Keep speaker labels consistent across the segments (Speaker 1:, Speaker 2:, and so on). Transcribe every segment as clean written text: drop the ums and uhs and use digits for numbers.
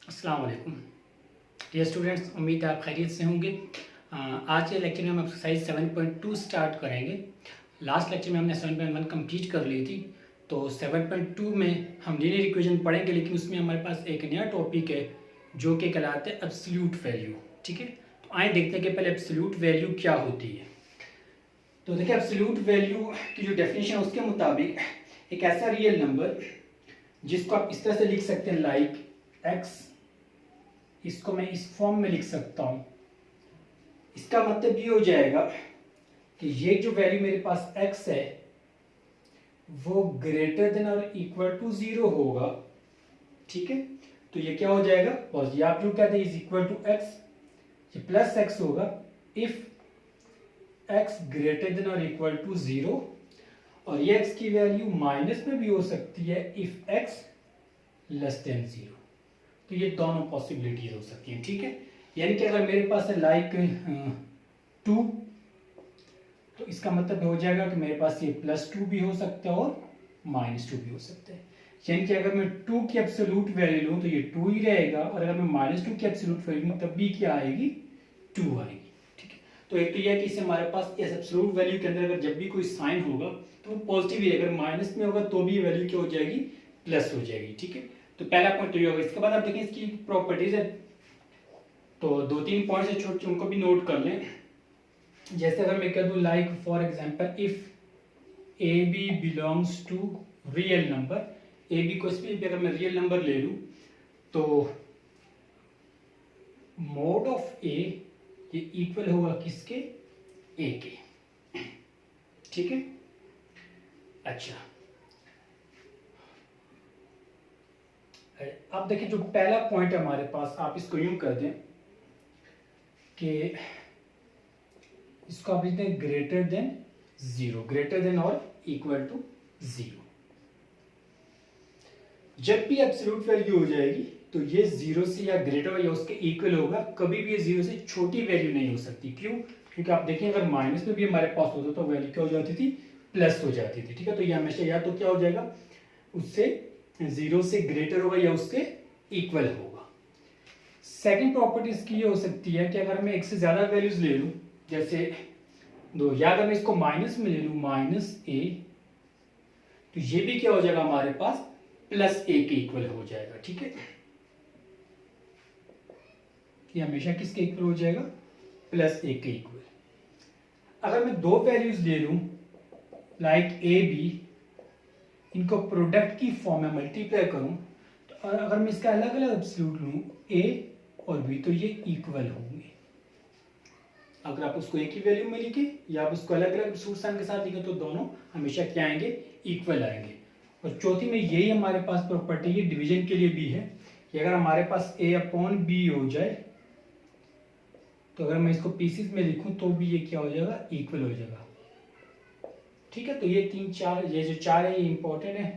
Speaker 1: अस्सलाम वालेकुम dear students, उम्मीद है आप खैरियत से होंगे। आज के लेक्चर में हम एक्सरसाइज 7.2 स्टार्ट करेंगे। लास्ट लेक्चर में हमने 7.1 कंप्लीट कर ली थी, तो 7.2 में हम लीनियर इक्वेशन पढ़ेंगे, लेकिन उसमें हमारे पास एक नया टॉपिक है जो कि कहलाता है एब्सोल्यूट वैल्यू। ठीक है, तो आए देखते हैं कि पहले एब्सोल्यूट वैल्यू क्या होती है। तो देखिए, एब्सोल्यूट वैल्यू की जो डेफिनेशन है उसके मुताबिक एक ऐसा रियल नंबर जिसको आप इस तरह से लिख सकते हैं, लाइक एक्स, इसको मैं इस फॉर्म में लिख सकता हूं। इसका मतलब ये हो जाएगा कि ये जो वैल्यू मेरे पास x है वो ग्रेटर देन और इक्वल टू 0 होगा। ठीक है, तो ये क्या हो जाएगा, पॉजिटिव। आप जो कहते हैं इज इक्वल टू x, ये प्लस x होगा इफ x ग्रेटर देन और इक्वल टू 0, और ये x की वैल्यू माइनस में भी हो सकती है इफ x लेस देन 0। तो ये दोनों पॉसिबिलिटीज हो सकती हैं। ठीक है, यानी कि अगर मेरे पास है लाइक 2, तो इसका मतलब हो जाएगा कि मेरे पास ये +2 भी हो सकता है और -2 भी हो सकता है। यानी कि अगर मैं 2 की एब्सोल्यूट वैल्यू लूँ तो ये 2 ही रहेगा, और अगर मैं -2 की एब्सोल्यूट वैल्यू लूँ तब भी क्या आएगी, 2 आएगी। ठीक है, तो एक तो यह है कि इससे हमारे पास इस एब्सोल्यूट वैल्यू के अंदर अगर जब भी कोई साइन होगा तो वो पॉजिटिव ही, अगर माइनस में होगा तो भी ये वैल्यू क्या हो जाएगी, प्लस हो जाएगी। ठीक है, तो पहला पॉइंट तो ये होगा। इसके बाद आप देखें इसकी प्रॉपर्टीज है, तो 2-3 पॉइंट्स है छोटे, उनको भी नोट कर लें। जैसे अगर मैं कह दूं like for example if A B belongs to real number, A B को भी अगर मैं रियल नंबर ले लूं तो मोड ऑफ ए ये इक्वल होगा किसके, ए के। ठीक है, अच्छा अब देखिए जो पहला पॉइंट है हमारे पास, आप इसको यूं कर दें कि इसको आप लिखते हैं ग्रेटर देन 0, ग्रेटर देन और इक्वल टू 0। जब भी एब्सोल्यूट वैल्यू हो जाएगी तो ये 0 से या ग्रेटर या उसके इक्वल होगा, कभी भी ये 0 से छोटी वैल्यू नहीं हो सकती। क्यों? क्योंकि आप देखिए अगर माइनस में भी हमारे पास होता तो वैल्यू क्या हो जाती थी, प्लस हो जाती थी। ठीक है, तो ये हमेशा या तो क्या हो जाएगा, उससे 0 से ग्रेटर होगा या उसके इक्वल होगा। सेकंड प्रॉपर्टी इसकी ये हो सकती है कि अगर मैं एक से ज्यादा वैल्यूज ले लूं, जैसे 2, या अगर मैं इसको माइनस में ले लूं -a, तो ये भी क्या हो जाएगा हमारे पास +a के इक्वल हो जाएगा। ठीक है, ये हमेशा किसके इक्वल हो जाएगा, +a के इक्वल। अगर मैं 2 वैल्यूज ले लूं लाइक a b, इनको प्रोडक्ट की फॉर्म में मल्टीप्लाई करूं, तो अगर मैं इसका अलग अलग एब्सोल्यूट लूं a और b, तो ये इक्वल होंगे। अगर आप उसको एक ही वैल्यू में लिखे या आप उसको अलग अलग एब्सोल्यूट साइन के साथ लिखे तो दोनों हमेशा क्या आएंगे, इक्वल आएंगे। और चौथी में यही हमारे पास प्रॉपर्टी है, डिवीजन के लिए भी है, कि अगर हमारे पास a/b हो जाए तो अगर मैं इसको पीसेस में लिखूं तो भी ये क्या हो जाएगा, इक्वल हो जाएगा। ठीक है, तो ये 3-4 ये जो 4 है ये इंपॉर्टेंट है,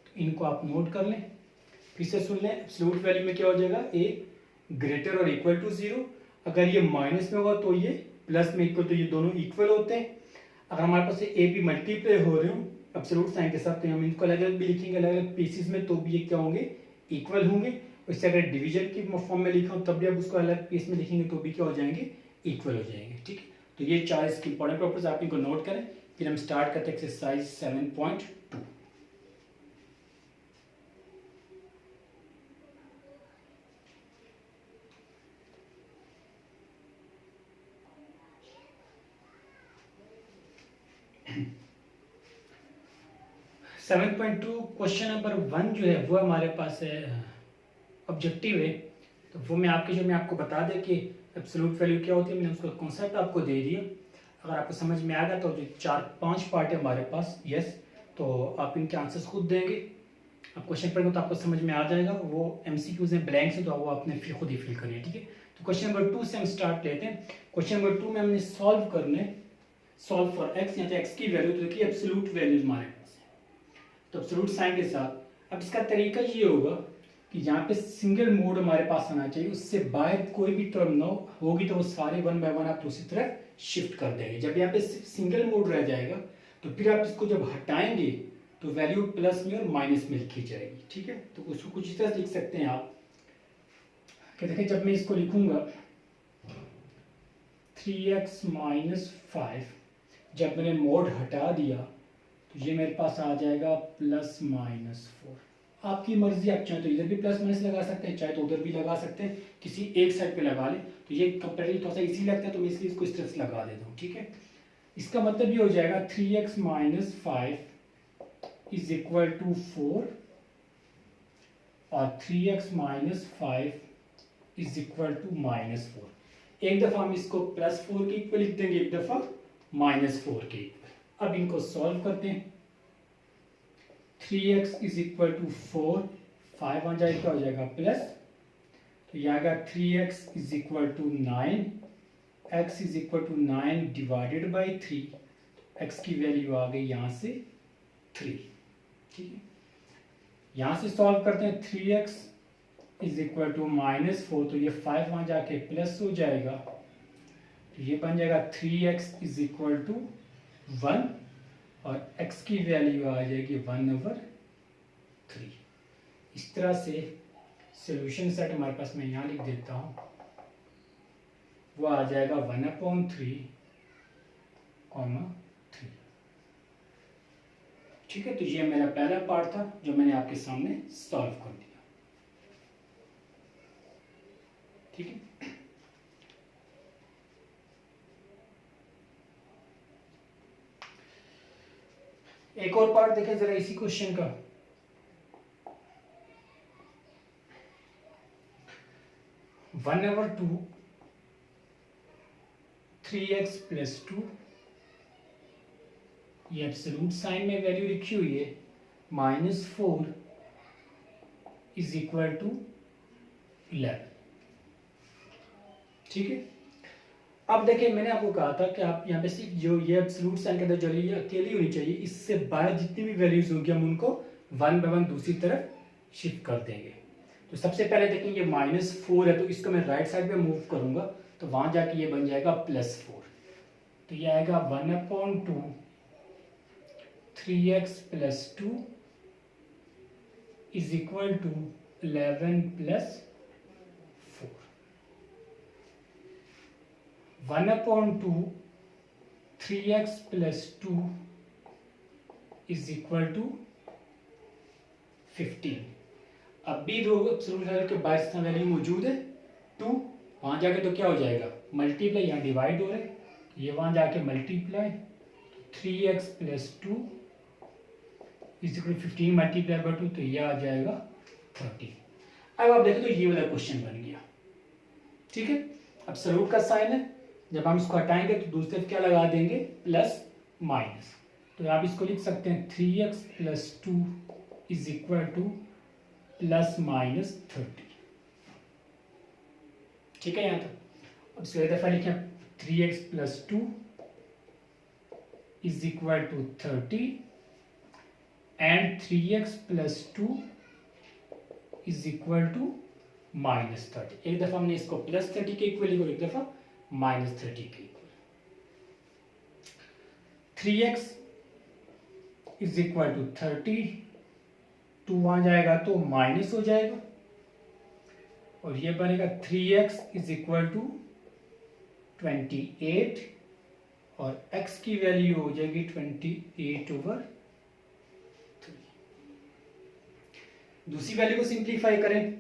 Speaker 1: तो इनको आप नोट कर लें, फिर से सुन लें। एब्सोल्यूट वैल्यू में क्या हो जाएगा, a ग्रेटर और इक्वल टू 0, अगर ये माइनस में होगा तो ये प्लस में इक्वल, तो ये दोनों इक्वल होते हैं। अगर हमारे पास ए बी मल्टीप्लाई हो रहे हो एब्सोल्यूट साइन के साथ, तो हम इनको अलग अलग भी लिखेंगे अलग अलग पीसेस में, तो भी ये क्या होंगे, इक्वल होंगे। इससे अगर डिवीजन की फॉर्म में लिखा हो तब भी आप उसको अलग पीस में लिखेंगे तो भी क्या हो जाएंगे, इक्वल हो जाएंगे। ठीक है, तो ये 4 इसकी इंपॉर्टेंट प्रॉपर्टीज आप इनको नोट करें। फिर हम स्टार्ट करते हैं एक्सरसाइज 7.2। क्वेश्चन नंबर 1 जो है वो हमारे पास है ऑब्जेक्टिव है, तो वो मैं आपको बता दें कि एब्सोल्यूट वैल्यू क्या होती है। मैंने उसका कॉन्सेप्ट आपको दे दिया, अगर आपको समझ में आ गया तो जो 4-5 पार्ट है हमारे पास, यस, तो आप इनके आंसर्स खुद देंगे। आप क्वेश्चन पढ़ेंगे तो आपको समझ में आ जाएगा, वो MCQs हैं ब्लैंक से, तो वो आपने खुद ही फिल करनी है। ठीक है, तो क्वेश्चन नंबर 2 से हम स्टार्ट लेते हैं। क्वेश्चन नंबर 2 में हमने सॉल्व फॉर x, या तो x की वैल्यू, तो देखिए एब्सोल्यूट वैल्यूज हमारे पास है तो एब्सोल्यूट साइन के साथ। अब इसका तरीका ये होगा कि यहाँ पे सिंगल मोड हमारे पास आना चाहिए, उससे बाहर कोई भी टर्म ना होगी तो वो सारे 1 बाय 1 आप दूसरी तरफ शिफ्ट कर देंगे। जब यहाँ पे सिंगल मोड रह जाएगा तो फिर आप इसको जब हटाएंगे तो वैल्यू प्लस में और माइनस में लिखी जाएगी। ठीक है, तो उसको कुछ इस तरह लिख सकते हैं आप कि देखिए जब मैं इसको लिखूंगा 3x माइनस 5, जब मैंने मोड हटा दिया तो ये मेरे पास आ जाएगा प्लस माइनस 4। आपकी मर्जी, आप चाहे तो इधर भी प्लस माइनस लगा सकते हैं, चाहे तो उधर भी लगा सकते हैं, किसी एक साइड पे लगा लें। तो ये कंपेरेटिवली थोड़ा सा इजी लगता है तो मैं इसलिए इसको इस तरह से लगा देता हूँ, ठीक है। इसका मतलब ये हो जाएगा 3x minus 5 is equal to 4 और 3x minus 5 is equal to minus 4। एक दफ़ा हम इसको प्लस 4 के इक्वल लिख देंगे, एक दफ़ा माइनस 4 के इक्वल। अब इनको सॉल्व करते हैं। 3x इज इक्वल टू 4, 5 आ जाए क्या हो जाएगा प्लस, तो यह आएगा 3x is equal to 9, x is equal to 9 divided by 3, x की वैल्यू आ गई यहाँ से 3, ठीक है। यहाँ से सॉल्व करते हैं। 3x is equal to minus 4, तो ये 5 वहाँ जाके प्लस हो जाएगा, तो ये बन जाएगा 3x इज इक्वल टू 1 और x की वैल्यू आ जाएगी 1/3। इस तरह से सॉल्यूशन सेट हमारे पास, मैं यहाँ लिख देता हूँ, वो आ जाएगा 1/3, 3। ठीक है, तो ये मेरा पहला पार्ट था जो मैंने आपके सामने सॉल्व कर दिया, ठीक है। एक और पार्ट देखें जरा इसी क्वेश्चन का। वन ओवर 2 3x प्लस 2, ये एब्सोल्यूट साइन में वैल्यू लिखी हुई है, -4 इज इक्वल टू 11, ठीक है। अब देखिए मैंने आपको कहा था कि आप यहाँ पे सिर्फ जो ये एब्सोल्यूट साइन के अंदर जो ये अकेली होनी चाहिए, इससे बाहर जितनी भी वैल्यूज होंगी हम उनको 1 बाय 1 दूसरी तरफ शिफ्ट कर देंगे। तो सबसे पहले देखें ये -4 है, तो इसको मैं राइट साइड पे मूव करूंगा तो वहां जाके ये बन जाएगा +4, तो ये आएगा 1/2 3x plus 2 is equal to 11 plus 4। 1/2 3x plus 2 is equal to 15। अब भी दो एब्सोल्यूट वैल्यू के बाहर वैल्यू मौजूद है 2, वहां जाके तो क्या हो जाएगा मल्टीप्लाई, यहाँ डिवाइड हो रहा है, ये वहां जाके multiply, 3x plus 2 is equal 15 multiply by 2, तो ये आ जाएगा 30। अब आप देखें तो ये वाला क्वेश्चन बन गया, ठीक है। एब्सोल्यूट का साइन है, जब हम इसको हटाएंगे तो दूसरे क्या लगा देंगे प्लस माइनस, तो आप इसको लिख सकते हैं 3x plus 2 is equal to ±30, ठीक है। यहाँ तक अब इसको एक दफा लिखें 3x plus 2 is equal to 30 and 3x plus 2 is equal to -30। एक दफा हमने इसको +30 के इक्वल लिखा, एक दफा -30 के equal. 3x is equal to 30, 2 वहां जाएगा तो माइनस हो जाएगा और ये बनेगा 3x इज इक्वल टू 28 और x की वैल्यू हो जाएगी 28/3। दूसरी वैल्यू को सिंप्लीफाई करें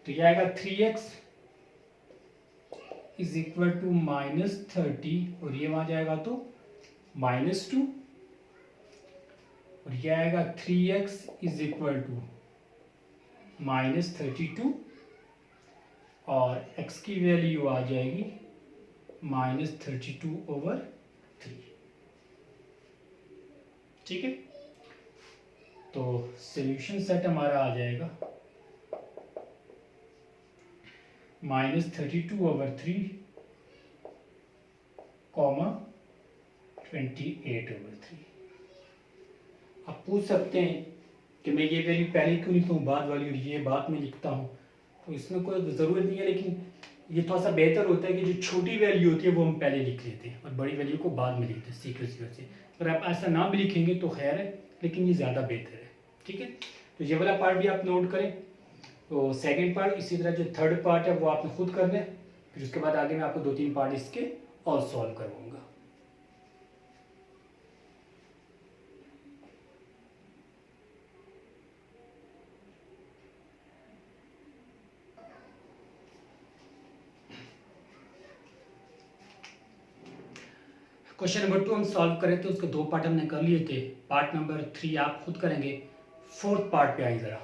Speaker 1: तो ये आएगा 3x इज इक्वल टू -30 और ये वहां जाएगा तो -2 और ये आएगा 3x इज इक्वल टू -32 और x की वैल्यू आ जाएगी -32/3, ठीक है। तो सॉल्यूशन सेट हमारा आ जाएगा -32/3, 28/3। आप पूछ सकते हैं कि मैं ये वैल्यू पहले क्यों लिखता हूँ बाद वाली और ये बाद में लिखता हूँ, तो इसमें कोई ज़रूरत नहीं है, लेकिन ये थोड़ा सा बेहतर होता है कि जो छोटी वैल्यू होती है वो हम पहले लिख लेते हैं और बड़ी वैल्यू को बाद में लिखते हैं सीक्वेंस की वजह से। अगर आप ऐसा ना भी लिखेंगे तो खैर है, लेकिन ये ज़्यादा बेहतर है, ठीक है। तो ये वाला पार्ट भी आप नोट करें तो सेकंड पार्ट इसी तरह जो थर्ड पार्ट है वो आपने खुद करना है, फिर उसके बाद आगे मैं आपको 2-3 पार्ट इसके और सॉल्व करवाऊंगा। क्वेश्चन नंबर 2 हम सॉल्व करें तो उसके 2 पार्ट हमने कर लिए थे, पार्ट नंबर 3 आप खुद करेंगे। फोर्थ पार्ट पे आई जरा,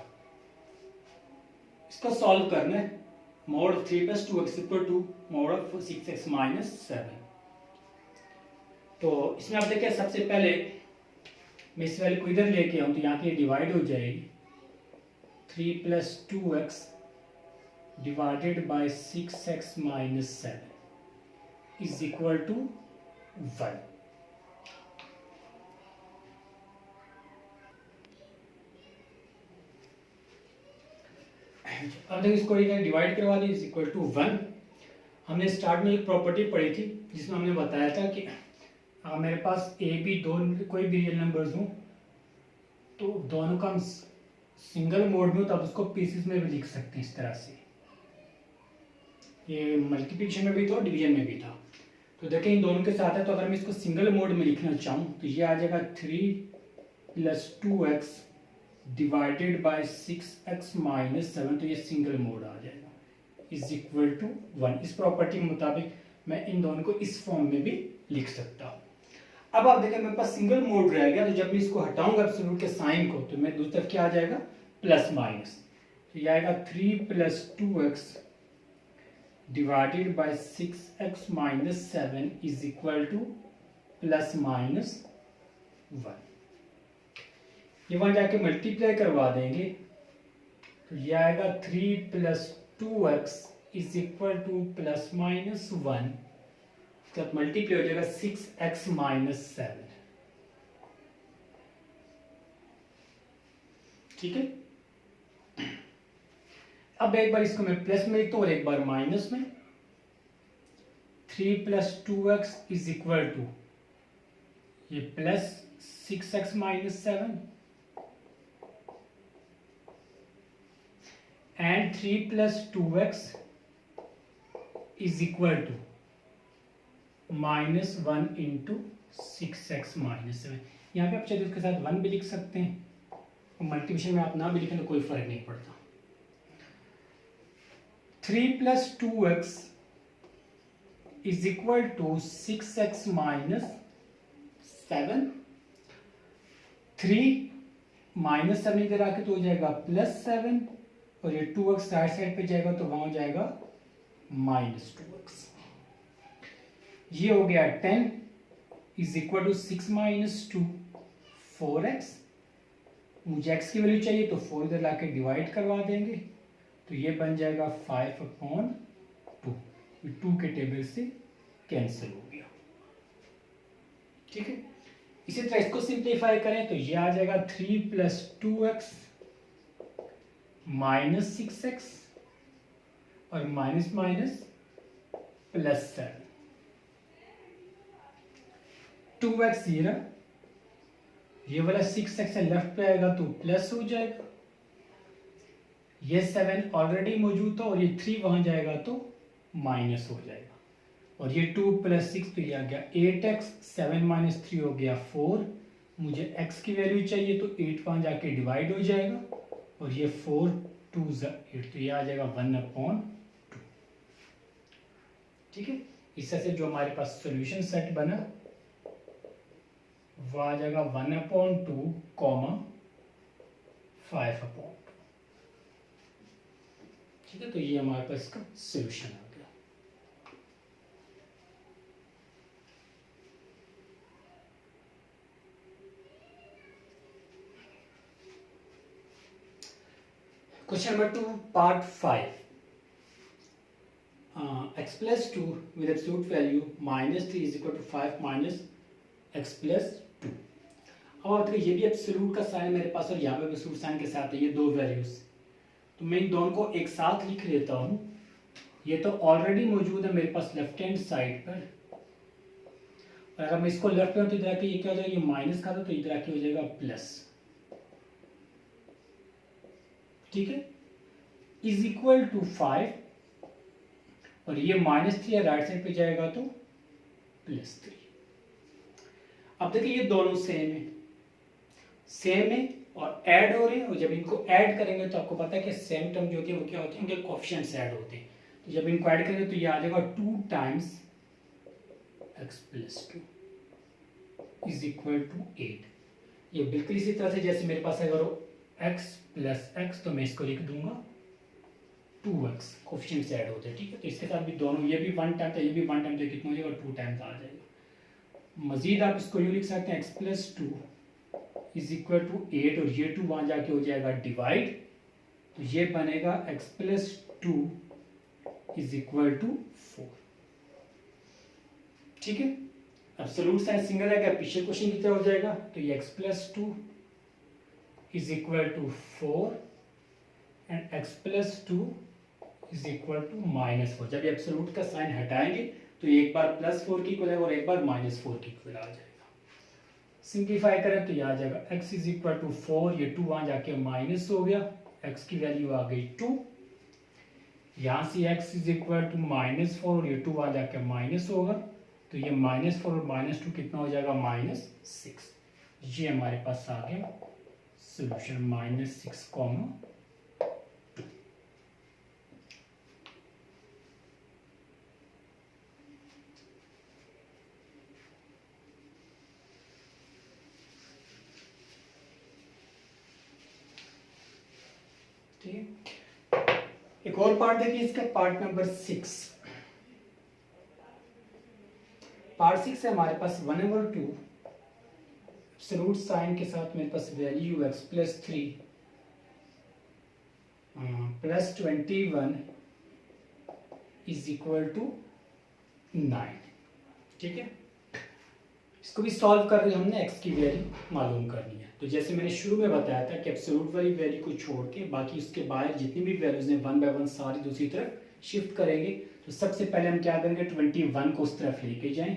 Speaker 1: इसको सॉल्व करना है। mod 3 + 2x = mod of 6x - 7। तो इसमें आप देखिए सबसे पहले मैं इस वैल्यू को इधर लेके आऊँ तो यहाँ की डिवाइड हो जाएगी। 3 + 2x डिवाइडेड बाय 6x - 7 = 1। अब देखिए इसको डिवाइड करवा दी = 1। हमने स्टार्ट में एक प्रॉपर्टी पढ़ी थी जिसमें हमने बताया था कि मेरे पास ए बी दोनों कोई भी रियल नंबर्स हों तो दोनों का हम सिंगल मोड में हो तो आप उसको पीसेस में भी लिख सकते हैं इस तरह से। ये मल्टीप्लिकेशन में भी था और डिवीजन में भी था। तो देखें इन दोनों के साथ है, तो अगर मैं इसको सिंगल मोड में लिखना चाहूँ तो ये आ जाएगा 3 + 2x डिवाइडेड बाय 6x - 7, तो ये सिंगल मोड आ जाएगा = 1। इस प्रॉपर्टी के मुताबिक मैं इन दोनों को इस फॉर्म में भी लिख सकता हूँ। अब आप देखें मेरे पास सिंगल मोड रह गया, तो जब मैं इसको हटाऊंगा एब्सोल्यूट के साइन को तो मैं दूसरी तरफ क्या आ जाएगा +-, तो ये आएगा 3 + 2x डिवाइडेड बाय 6x - 7 = +-1। ये वहां जाके मल्टीप्लाई करवा देंगे तो ये आएगा 3 + 2x = +-1, तब मल्टीप्लाई हो जाएगा 6x - 7। ठीक है, अब एक बार इसको मैं प्लस में लिखता हूँ और एक बार माइनस में। 3 + 2x = ये +6x - 7 and 3 + 2x = -1 × 6x - 7। यहाँ पे आप चाहे उसके साथ 1 भी लिख सकते हैं और मल्टीप्लिकेशन में आप ना भी लिखें तो कोई फर्क नहीं पड़ता। 3 + 2x = 6x - 7। 3 - 7 इधर आके तो हो जाएगा +7 और ये 2x राइट साइड पे जाएगा तो वहां हो जाएगा -2x। ये हो गया 10 = 6 - 2 4x। मुझे x की वैल्यू चाहिए तो 4 इधर लाके डिवाइड करवा देंगे तो ये बन जाएगा 5/2। 2 के टेबल से कैंसिल हो गया। ठीक है, इसी तरह इसको सिंप्लीफाई करें तो ये आ जाएगा 3 + 2x - 6x और माइनस +7। 2x ये वाला 6x लेफ्ट पे आएगा तो प्लस हो जाएगा। ये 7 ऑलरेडी मौजूद था और ये 3 वहां जाएगा तो माइनस हो जाएगा। और ये 2 + 6 तो ये आ गया 8x। 7 - 3 हो गया 4। मुझे x की वैल्यू चाहिए तो 8 वहां जाके डिवाइड हो जाएगा और ये 4 2 8 तो ये आ जाएगा 1/2। ठीक है, इस तरह से जो हमारे पास सॉल्यूशन सेट बना वो आ जाएगा 1/2, 5/2। ठीक है, तो ये हमारे पास इसका सॉल्यूशन आ गया। Question number 2 part 5। x + 2 with absolute value -3 = 5 - x + 2। अब देखिए ये भी एब्सोल्यूट का साइन मेरे पास और यहाँ पे एब्सोल्यूट साइन के साथ है, ये दो वैल्यूज। तो मैं इन दोनों को एक साथ लिख लेता हूँ। ये तो ऑलरेडी मौजूद है मेरे पास लेफ्ट हैंड साइड पर, और अगर मैं इसको लेफ्ट में तो इधर आके ये क्या हो जाएगा, ये माइनस का था तो इधर आके हो जाएगा प्लस। ठीक है, इज इक्वल टू 5 और ये -3 राइट साइड पे जाएगा तो +3। अब देखिए ये दोनों सेम है और ऐड हो रहे हैं, और जब इनको ऐड करेंगे तो आपको पता है कि सेम टर्म जो होती है वो क्या होती है, उनके कोएफिशिएंट्स ऐड होते हैं। तो जब इनको ऐड करेंगे तो ये आ जाएगा 2 times x + 2 is equal to 8। ये बिल्कुल इसी तरह से जैसे मेरे पास अगर x + x तो मैं इसको लिख दूंगा 2x, कोएफिशिएंट्स ऐड होते हैं, ठीक है। तो इसके साथ भी दोनों, ये भी 1 टाइम था, ये भी 1 टाइम, तो कितना हो जाएगा 2 टाइम्स आ जाएगा। मजीद आप इसको यूँ लिख सकते हैं x + 2 इज इक्वल टू 8 और ये 2 वहाँ जाके हो जाएगा डिवाइड, तो ये बनेगा x + 2 इज इक्वल टू 4, ठीक है। एब्सोल्यूट साइन सिंगल है, क्या पीछे क्वेश्चन की तरह हो जाएगा, तो ये x + 2 is equal to 4 and x + 2 is equal to -4। जब एब्सोल्यूट का साइन हटाएंगे तो ये एक बार +4 की इक्वल है और एक बार -4 की इक्वल आ जाएगा। सिंप्लीफाई करें तो ये आ जाएगा x इज इक्वल टू 4, ये 2 वहाँ जाके माइनस हो गया, x की वैल्यू आ गई 2, यहाँ से x इज इक्वल टू -4 और ये 2 वहाँ जाके माइनस होगा, तो ये -4 और -2 कितना हो जाएगा -6। ये हमारे पास आ गया सोल्यूशन -6, ठीक है। एक और पार्ट देखिए इसका, पार्ट नंबर 6। पार्ट 6 है हमारे पास 1/2 एब्सोल्यूट साइन के साथ मेरे पास value x + 3 + 21 is equal to 9, ठीक है। इसको भी सॉल्व कर रहे हैं हमने, x की वैल्यू मालूम करनी है। तो जैसे मैंने शुरू में बताया था कि एब्सोल्यूट वाली वैल्यू को छोड़ के बाकी उसके बाहर जितनी भी वैल्यूज हैं 1 बाय 1 सारी दूसरी तरफ शिफ्ट करेंगे। तो सबसे पहले हम क्या करेंगे, 21 को उस तरफ लेके जाएं,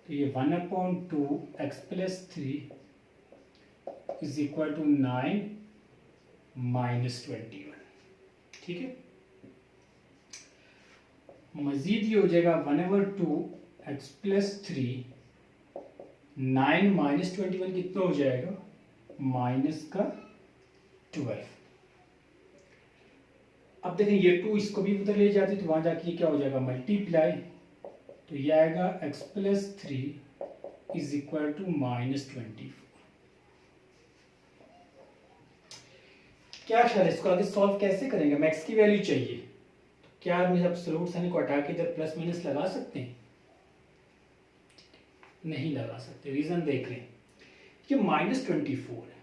Speaker 1: तो ये 1/2 x + 3 इज इक्वल टू 9 - 21, ठीक है। मजीद ये हो जाएगा 1/2 x + 3, 9 - 21 कितना हो जाएगा -12। अब देखें ये 2 इसको भी उधर ले जाते तो वहां जाके ये क्या हो जाएगा मल्टीप्लाई, तो ये आएगा x + 3 इज इक्वल टू -24। क्या ख्याल है, इसको आगे सॉल्व कैसे करेंगे, हमें x की वैल्यू चाहिए, तो क्या हम एब्सोल्यूट साइन को हटा के इधर प्लस माइनस लगा सकते हैं, नहीं लगा सकते। रीजन देख रहे हैं, ये -24 है।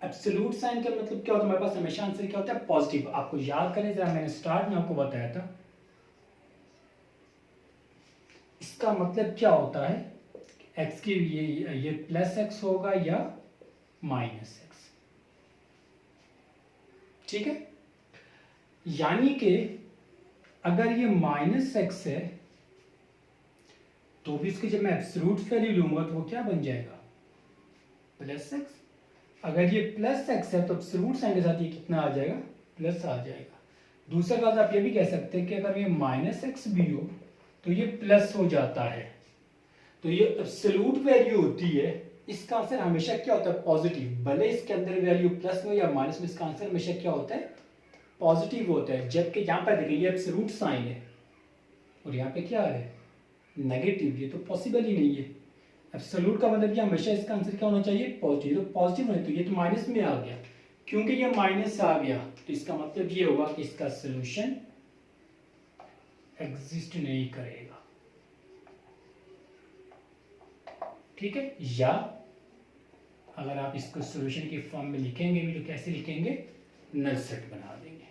Speaker 1: एब्सोल्यूट साइन का मतलब क्या होता है, हमारे पास हमेशा आंसर क्या होता है पॉजिटिव। आपको याद करें जरा, मैंने स्टार्ट में आपको बताया था इसका मतलब क्या होता है, x की ये +x होगा या -x, ठीक है। यानी कि अगर ये -x है तो भी इसकी जब मैं एब्सोल्यूट वैल्यू लूंगा तो वो क्या बन जाएगा +x। अगर ये +x है तो एब्सोल्यूट साइन के साथ ये कितना आ जाएगा प्लस आ जाएगा। दूसरा बात आप ये भी कह सकते हैं कि अगर ये -x भी हो तो ये प्लस हो जाता है। तो ये एब्सोल्यूट वैल्यू होती है, इसका आंसर हमेशा क्या होता है पॉजिटिव, भले इसके अंदर वैल्यू प्लस में या माइनस में, इसका आंसर हमेशा क्या होता है पॉजिटिव होता है। जबकि यहाँ पर देखिए ये एब्सोल्यूट साइन है और यहाँ पे क्या है नेगेटिव, ये तो पॉसिबल ही नहीं है। एब्सोल्यूट का मतलब ये हमेशा इसका आंसर क्या होना चाहिए पॉजिटिव, तो पॉजिटिव होना, तो ये तो माइनस में आ गया, क्योंकि ये माइनस आ गया तो इसका मतलब ये होगा कि इसका सॉल्यूशन एग्जिस्ट नहीं करेगा, ठीक है। या अगर आप इसको सॉल्यूशन की फॉर्म में लिखेंगे भी तो कैसे लिखेंगे, नल सेट बना देंगे।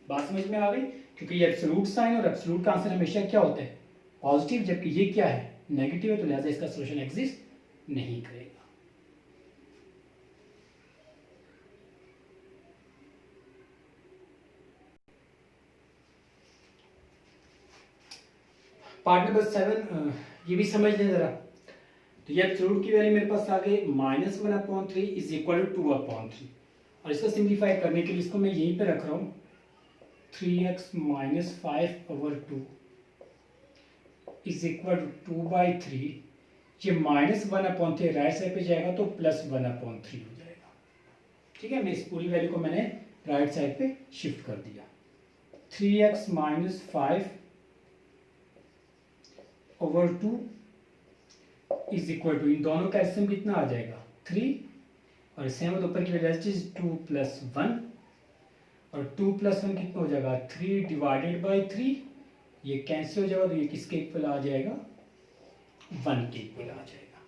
Speaker 1: बात समझ में आ गई, क्योंकि ये एब्सोल्यूट साइन और एब्सोल्यूट का आंसर हमेशा क्या होता है पॉजिटिव, जबकि ये क्या है नेगेटिव है, तो लिहाजा इसका सॉल्यूशन एग्जिस्ट नहीं करेगा। पार्ट नंबर 7 ये भी समझ लें जरा। तो ये एब्सोल्यूट की वैल्यू मेरे पास आ गई -1/3 इज इक्वल टू 2/3, और इसको सिंप्लीफाई करने के लिए इसको मैं यहीं पे रख रहा हूँ 3x minus 5/2 is equal to 2/3। ये -1/3 राइट साइड पे जाएगा तो +1/3 हो जाएगा। ठीक है, मैं इस पूरी वैल्यू को मैंने राइट साइड पे शिफ्ट कर दिया। 3x minus 5/2 is equal to, इन दोनों का एसएम कितना आ जाएगा 3, और सेम ऊपर की वजह से 2 + 1, और 2 + 1 कितना हो जाएगा 3/3। ये कैंसिल हो जाएगा तो ये किसके इक्वल आ जाएगा 1 के इक्वल आ जाएगा।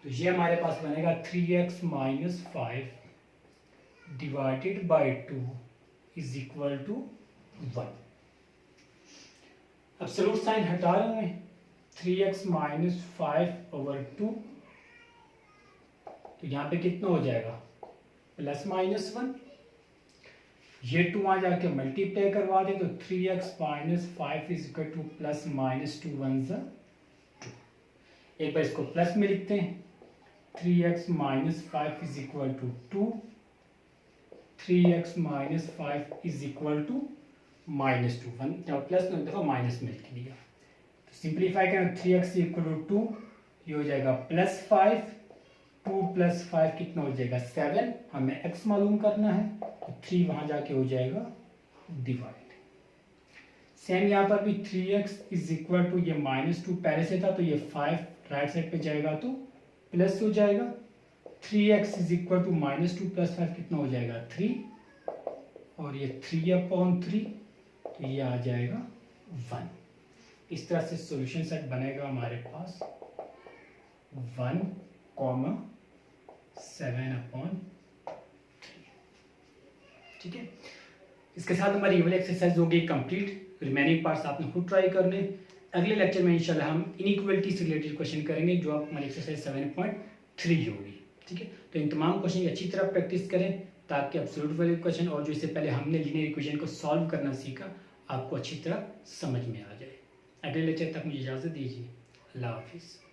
Speaker 1: तो ये हमारे पास बनेगा 3x minus 5/2 is equal to 1। अब एब्सोल्यूट साइन हटा रहे हैं, 3x माइनस 5/2, तो यहाँ पे कितना हो जाएगा +-1। ये 2 वहाँ जाके मल्टीप्लाई करवा दें तो 3x minus 5 is equal to +-2 1 2। एक बार इसको प्लस में लिखते हैं, 3x minus 5 is equal to 2, 3x minus 5 is equal to -2। 1 जब प्लस में दफा माइनस में लिख दिया, तो सिंप्लीफाई करें 3x इक्वल टू 2, ये हो जाएगा +5, 2 + 5 कितना हो जाएगा 7, हमें x मालूम करना है तो 3 वहाँ जाके हो जाएगा डिवाइड। सेम यहाँ पर भी 3x इज इक्वल टू, ये -2 पहले से था तो ये 5 राइट साइड पे जाएगा तो प्लस हो जाएगा। 3x इज इक्वल टू -2 + 5 कितना हो जाएगा 3, और ये 3/3 तो ये आ जाएगा 1। इस तरह से सॉल्यूशन सेट बनेगा हमारे पास 1,7/3। ठीक है, इसके साथ हमारी ये वाली एक्सरसाइज हो गई कंप्लीट। रिमेनिंग पार्ट्स आपने खुद ट्राई करने। अगले लेक्चर में इंशाल्लाह हम इनइक्वालिटी से रिलेटेड क्वेश्चन करेंगे जो आप हमारी एक्सरसाइज 7.3 होगी। ठीक है, तो इन तमाम क्वेश्चन की अच्छी तरह प्रैक्टिस करें ताकि एब्सोल्यूट वैल्यू क्वेश्चन और जो इससे पहले हमने लीनियर इक्वेशन को सॉल्व करना सीखा आपको अच्छी तरह समझ में आ जाए। अगले लेक्चर तक मुझे इजाज़त दीजिए। अल्लाह हाफिज़।